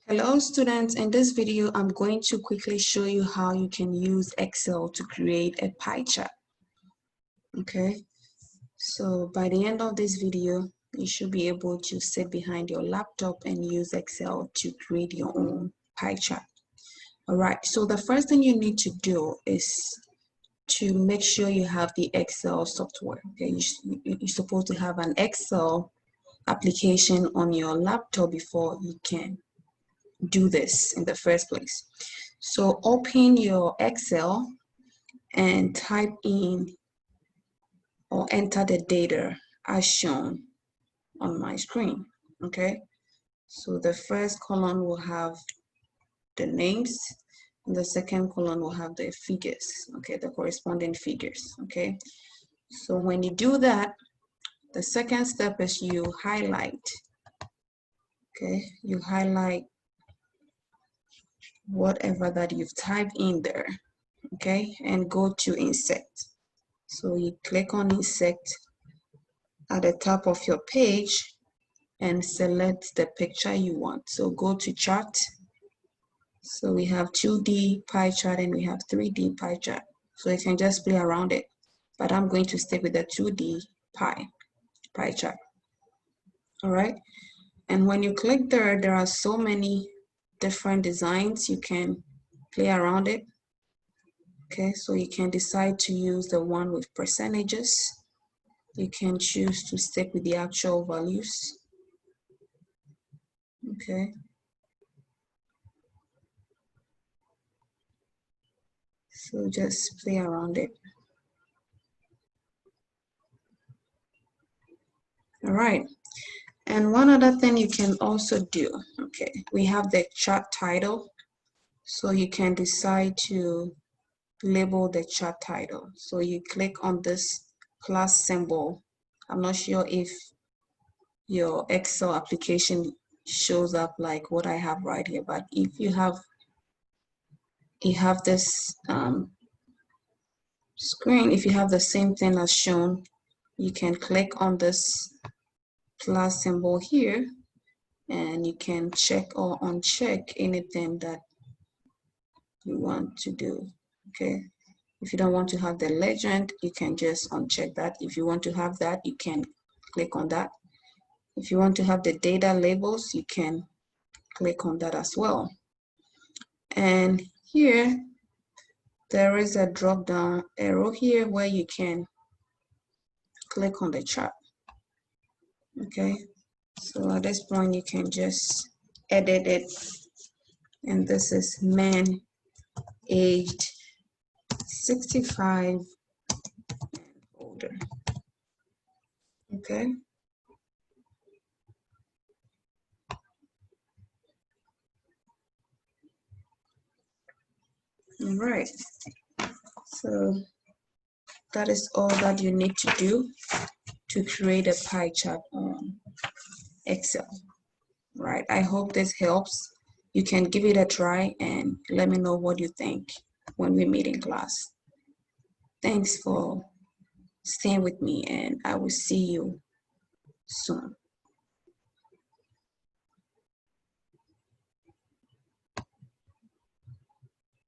Hello students, in this video I'm going to quickly show you how you can use Excel to create a pie chart. Okay, so by the end of this video you should be able to sit behind your laptop and use Excel to create your own pie chart. Alright, so the first thing you need to do is to make sure you have the Excel software. Okay, you're supposed to have an Excel application on your laptop before you can do this in the first place. So open your Excel and type in or enter the data as shown on my screen. Okay, so the first column will have the names and the second column will have the figures, okay, the corresponding figures. Okay, so when you do that, the second step is you highlight. Okay, you highlight whatever that you've typed in there. Okay, and go to insert. So you click on insert at the top of your page and select the picture you want. So go to chart. So we have 2D pie chart and we have 3D pie chart. So you can just play around it, but I'm going to stick with the 2D pie chart. All right, and when you click there are so many different designs. You can play around it. Okay, so you can decide to use the one with percentages. You can choose to stick with the actual values. Okay. So just play around it. All right. And one other thing you can also do, okay, we have the chart title. So you can decide to label the chart title. So you click on this plus symbol. I'm not sure if your Excel application shows up like what I have right here, but if you have this screen, if you have the same thing as shown, you can click on this plus symbol here and you can check or uncheck anything that you want to do. Okay, if you don't want to have the legend, you can just uncheck that. If you want to have that, you can click on that. If you want to have the data labels, you can click on that as well. And here there is a drop down arrow here where you can click on the chart. Okay, so at this point you can just edit it, and this is men aged 65 and older. Okay, all right, so that is all that you need to do to create a pie chart on Excel. Right, I hope this helps. You can give it a try and let me know what you think when we meet in class. Thanks for staying with me, and I will see you soon.